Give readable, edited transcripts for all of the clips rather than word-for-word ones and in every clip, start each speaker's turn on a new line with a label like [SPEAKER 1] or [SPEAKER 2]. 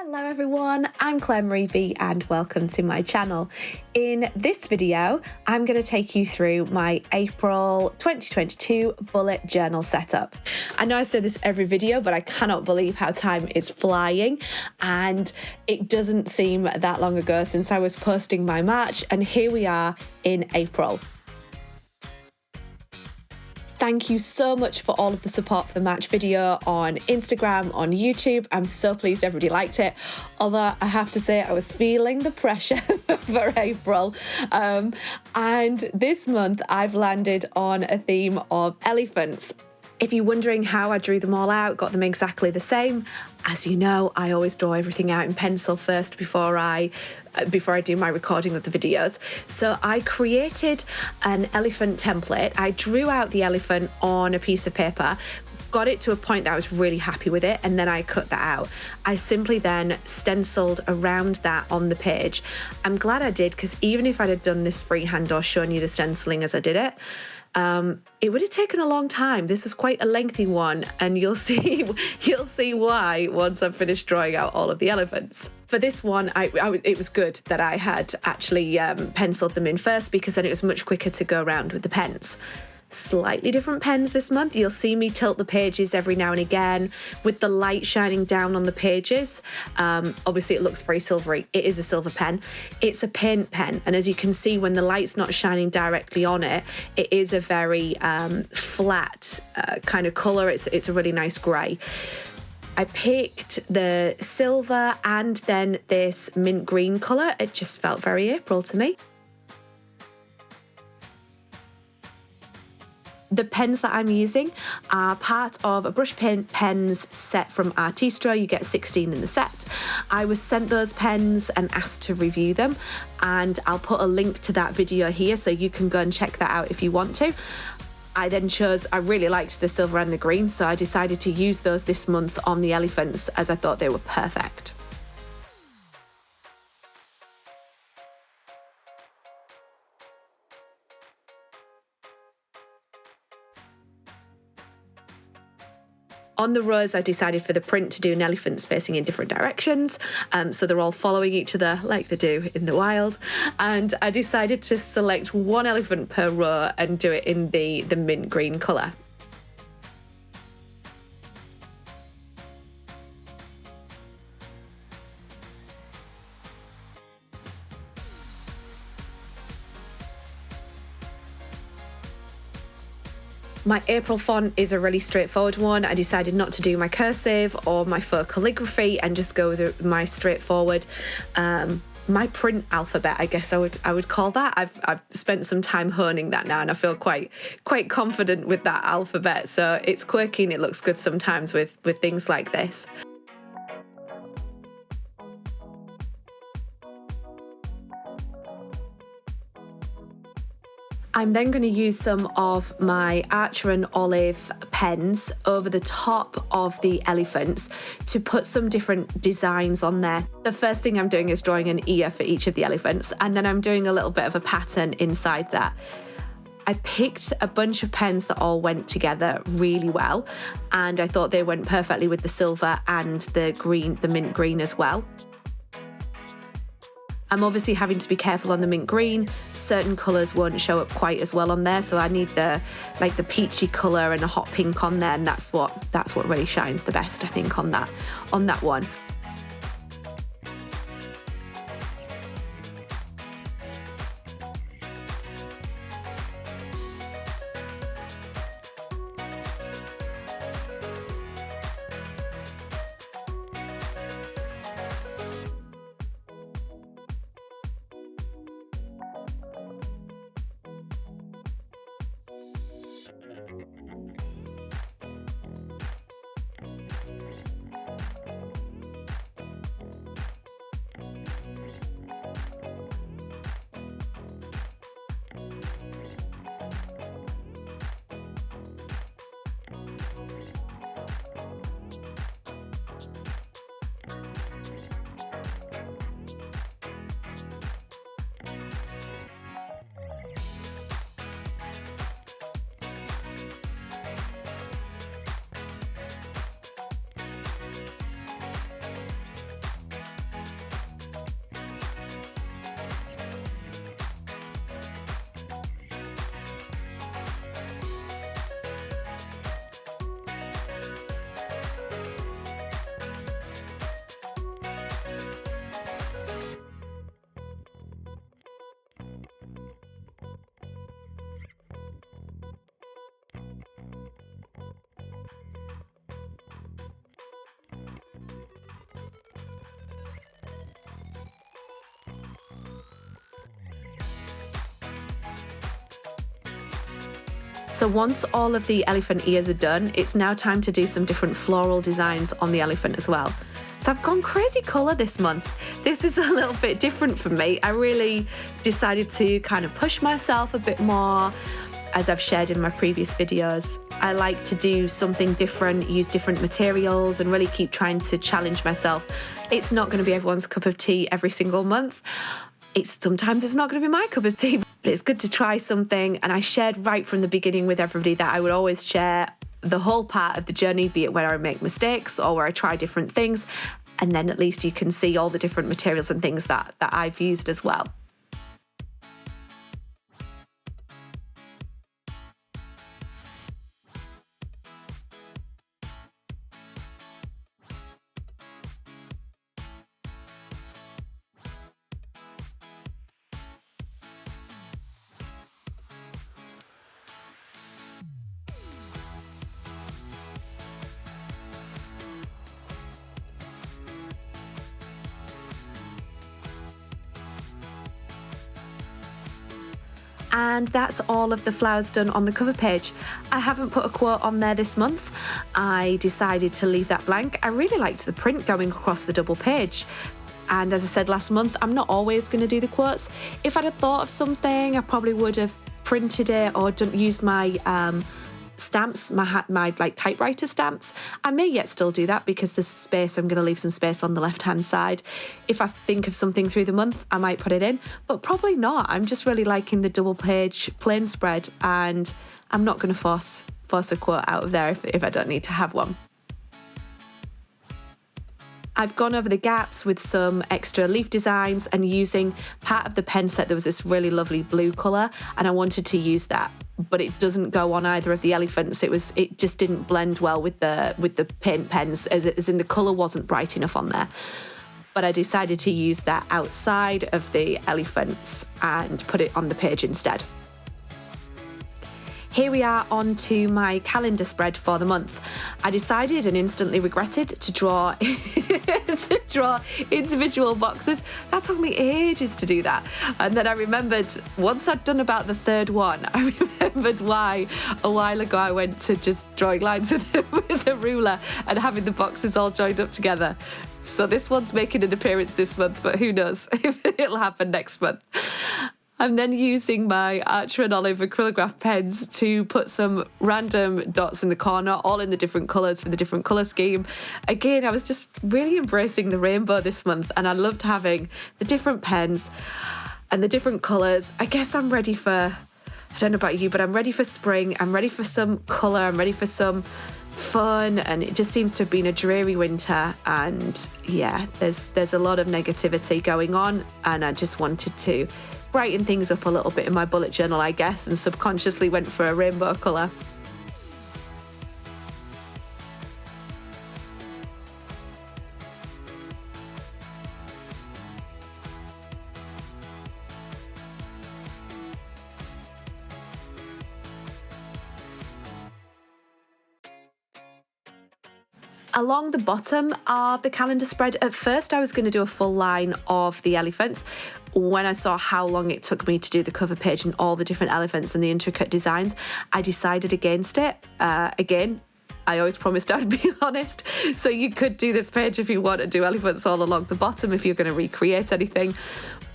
[SPEAKER 1] Hello everyone, I'm Claire Marie B and welcome to my channel. In this video, I'm going to take you through my April 2022 bullet journal setup. I know I say this every video, but I cannot believe how time is flying, and it doesn't seem that long ago since I was posting my March, and here we are in April. Thank you so much for all of the support for the March video on Instagram, on YouTube. I'm so pleased everybody liked it. Although I have to say I was feeling the pressure for April. And this month I've landed on a theme of elephants. If you're wondering how I drew them all out, got them exactly the same, as you know, I always draw everything out in pencil first before I do my recording of the videos. So I created an elephant template. I drew out the elephant on a piece of paper, got it to a point that I was really happy with it, and then I cut that out. I simply then stenciled around that on the page. I'm glad I did, because even if I'd have done this freehand or shown you the stenciling as I did it, it would have taken a long time. This is quite a lengthy one, and you'll see why once I've finished drawing out all of the elephants. For this one, it was good that I had actually penciled them in first, because then it was much quicker to go around with the pens. Slightly different pens this month. You'll see me tilt the pages every now and again with the light shining down on the pages. Obviously it looks very silvery. It is a silver pen. It's a paint pen, and as you can see, when the light's not shining directly on it, it is a very flat kind of colour. It's a really nice grey. I picked the silver and then this mint green colour. It just felt very April to me. The pens that I'm using are part of a brush pens set from Artistro. You get 16 in the set. I was sent those pens and asked to review them, and I'll put a link to that video here so you can go and check that out if you want to. I then I really liked the silver and the green, so I decided to use those this month on the elephants, as I thought they were perfect. On the rows, I decided for the print to do an elephants facing in different directions, so they're all following each other like they do in the wild. And I decided to select one elephant per row and do it in the mint green colour. My April font is a really straightforward one. I decided not to do my cursive or my faux calligraphy and just go with my straightforward, my print alphabet, I guess I would call that. I've spent some time honing that now, and I feel quite confident with that alphabet. So it's quirky and it looks good sometimes with things like this. I'm then going to use some of my Archer and Olive pens over the top of the elephants to put some different designs on there. The first thing I'm doing is drawing an ear for each of the elephants, and then I'm doing a little bit of a pattern inside that. I picked a bunch of pens that all went together really well, and I thought they went perfectly with the silver and the green, the mint green as well. I'm obviously having to be careful on the mint green. Certain colours won't show up quite as well on there, so I need the peachy colour and a hot pink on there, and that's what really shines the best, I think, on that one. So once all of the elephant ears are done, it's now time to do some different floral designs on the elephant as well. So I've gone crazy colour this month. This is a little bit different for me. I really decided to kind of push myself a bit more, as I've shared in my previous videos. I like to do something different, use different materials, and really keep trying to challenge myself. It's not going to be everyone's cup of tea every single month. Sometimes it's not going to be my cup of tea, but it's good to try something. And I shared right from the beginning with everybody that I would always share the whole part of the journey, be it where I make mistakes or where I try different things. And then at least you can see all the different materials and things that I've used as well. And that's all of the flowers done on the cover page. I haven't put a quote on there this month. I decided to leave that blank. I really liked the print going across the double page. And as I said last month, I'm not always going to do the quotes. If I'd have thought of something, I probably would have printed it or used my stamps, my like typewriter stamps. I may yet still do that because there's space. I'm going to leave some space on the left hand side. If I think of something through the month, I might put it in, but probably not. I'm just really liking the double page plain spread, and I'm not going to force a quote out of there if I don't need to have one. I've gone over the gaps with some extra leaf designs and using part of the pen set. There was this really lovely blue colour and I wanted to use that, but it doesn't go on either of the elephants. It just didn't blend well with the paint pens, as in the colour wasn't bright enough on there. But I decided to use that outside of the elephants and put it on the page instead. Here we are on to my calendar spread for the month. I decided and instantly regretted to draw individual boxes. That took me ages to do that. And then I remembered, once I'd done about the third one, I remembered why a while ago I went to just drawing lines with a ruler and having the boxes all joined up together. So this one's making an appearance this month, but who knows if it'll happen next month. I'm then using my Artistro and Olive acrylograph pens to put some random dots in the corner, all in the different colours for the different colour scheme. Again, I was just really embracing the rainbow this month, and I loved having the different pens and the different colours. I guess I'm ready for, I don't know about you, but I'm ready for spring. I'm ready for some colour. I'm ready for some fun, and it just seems to have been a dreary winter, and yeah, there's a lot of negativity going on, and I just wanted to brighten things up a little bit in my bullet journal, I guess, and subconsciously went for a rainbow colour. Along the bottom of the calendar spread, at first I was going to do a full line of the elephants. When I saw how long it took me to do the cover page and all the different elephants and the intricate designs, I decided against it. Again, I always promised I'd be honest. So you could do this page if you want to do elephants all along the bottom if you're going to recreate anything.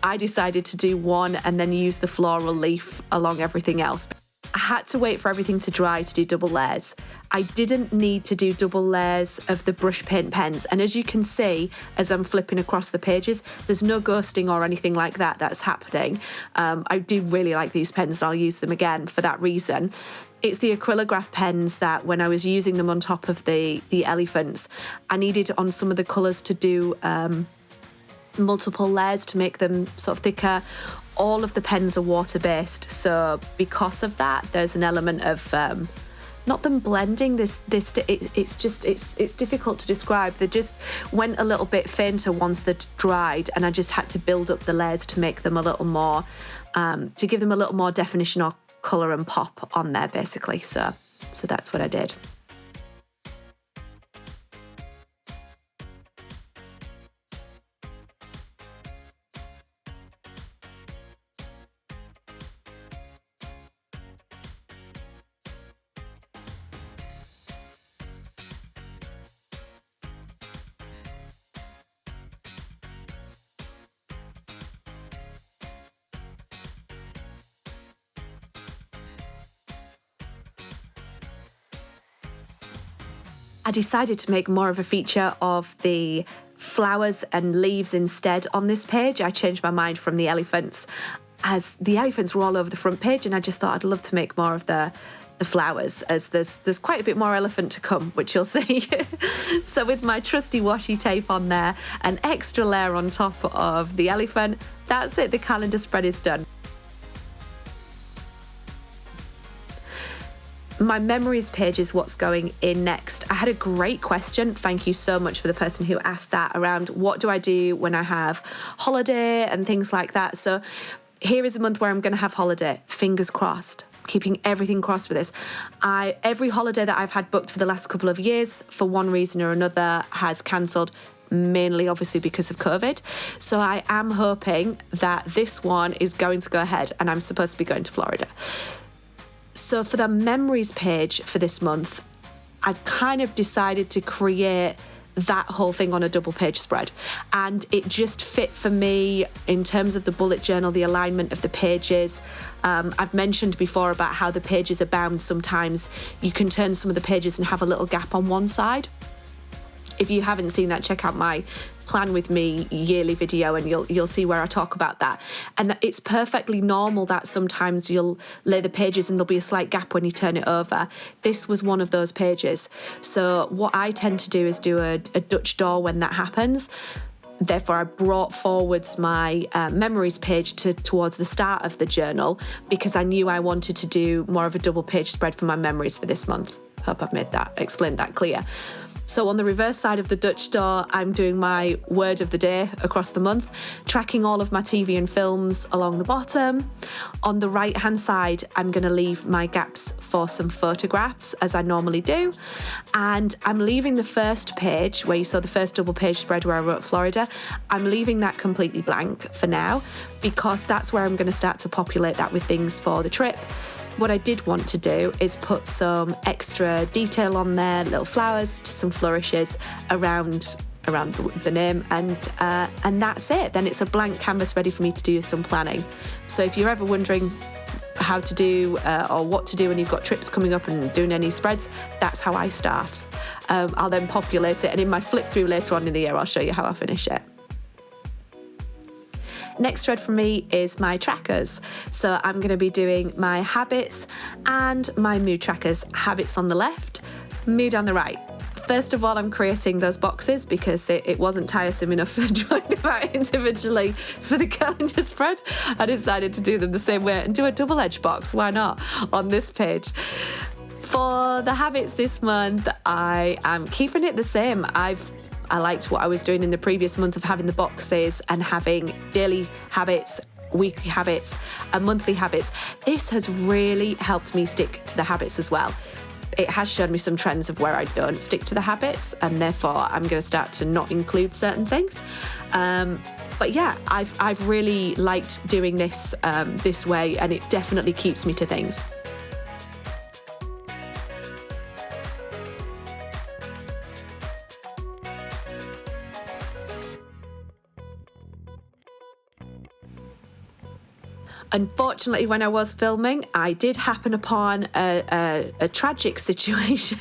[SPEAKER 1] I decided to do one and then use the floral leaf along everything else. I had to wait for everything to dry to do double layers. I didn't need to do double layers of the brush paint pens. And as you can see, as I'm flipping across the pages, there's no ghosting or anything like that that's happening. I do really like these pens and I'll use them again for that reason. It's the acrylograph pens that when I was using them on top of the elephants, I needed on some of the colours to do multiple layers to make them sort of thicker. All of the pens are water-based, so because of that, there's an element of not them blending. It's difficult to describe. They just went a little bit fainter once they'd dried, and I just had to build up the layers to make them a little more, to give them a little more definition or colour and pop on there, basically. So that's what I did. I decided to make more of a feature of the flowers and leaves instead on this page. I changed my mind from the elephants, as the elephants were all over the front page, and I just thought I'd love to make more of the flowers, as there's quite a bit more elephant to come, which you'll see. So with my trusty washi tape on there, an extra layer on top of the elephant, that's it, the calendar spread is done. My memories page is what's going in next. I had a great question. Thank you so much for the person who asked that, around what do I do when I have holiday and things like that. So here is a month where I'm going to have holiday. Fingers crossed. Keeping everything crossed for this. Every holiday that I've had booked for the last couple of years, for one reason or another, has cancelled, mainly obviously because of COVID. So I am hoping that this one is going to go ahead, and I'm supposed to be going to Florida. So for the memories page for this month, I've kind of decided to create that whole thing on a double page spread, and it just fit for me in terms of the bullet journal, the alignment of the pages. I've mentioned before about how the pages are bound. Sometimes you can turn some of the pages and have a little gap on one side. If you haven't seen that, check out my Plan With Me yearly video, and you'll see where I talk about that. And it's perfectly normal that sometimes you'll lay the pages and there'll be a slight gap when you turn it over. This was one of those pages. So what I tend to do is do a Dutch door when that happens. Therefore, I brought forwards my memories page towards the start of the journal, because I knew I wanted to do more of a double page spread for my memories for this month. Hope I've explained that clear. So on the reverse side of the Dutch door, I'm doing my word of the day across the month, tracking all of my TV and films along the bottom. On the right-hand side, I'm going to leave my gaps for some photographs, as I normally do. And I'm leaving the first page, where you saw the first double page spread where I wrote Florida, I'm leaving that completely blank for now, because that's where I'm going to start to populate that with things for the trip. What I did want to do is put some extra detail on there, little flowers, just some flourishes around the name, and that's it. Then it's a blank canvas ready for me to do some planning. So if you're ever wondering how to do or what to do when you've got trips coming up and doing any spreads, that's how I start. I'll then populate it, and in my flip through later on in the year, I'll show you how I finish it. Next thread for me is my trackers. So I'm going to be doing my habits and my mood trackers. Habits on the left, mood on the right. First of all, I'm creating those boxes because it wasn't tiresome enough drawing them out individually for the calendar spread. I decided to do them the same way and do a double-edged box. Why not? On this page. For the habits this month, I am keeping it the same. I liked what I was doing in the previous month of having the boxes and having daily habits, weekly habits, and monthly habits. This has really helped me stick to the habits as well. It has shown me some trends of where I don't stick to the habits, and therefore I'm going to start to not include certain things. But yeah, I've really liked doing this this way, and it definitely keeps me to things. Unfortunately, when I was filming, I did happen upon a tragic situation,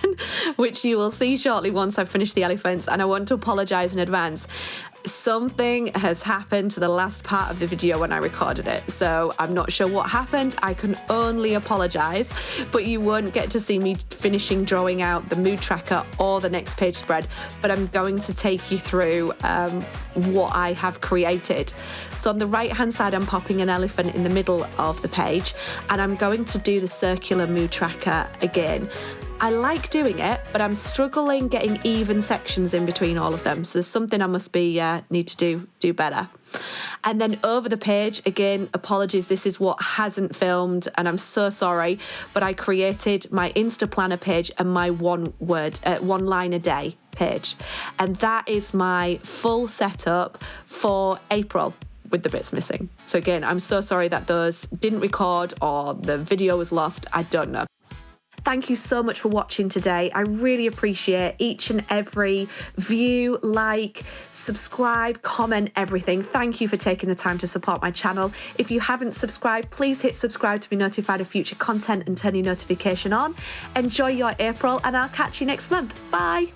[SPEAKER 1] which you will see shortly once I've finished the elephants, and I want to apologise in advance. Something has happened to the last part of the video when I recorded it, so I'm not sure what happened. I can only apologise, but you won't get to see me finishing drawing out the mood tracker or the next page spread, but I'm going to take you through what I have created. So on the right hand side, I'm popping an elephant in the middle of the page, and I'm going to do the circular mood tracker again. I like doing it, but I'm struggling getting even sections in between all of them. So there's something I must be need to do better. And then over the page, again, apologies, this is what hasn't filmed, and I'm so sorry, but I created my Insta Planner page and my one line a day page. And that is my full setup for April, with the bits missing. So again, I'm so sorry that those didn't record or the video was lost. I don't know. Thank you so much for watching today. I really appreciate each and every view, like, subscribe, comment, everything. Thank you for taking the time to support my channel. If you haven't subscribed, please hit subscribe to be notified of future content and turn your notification on. Enjoy your April, and I'll catch you next month. Bye.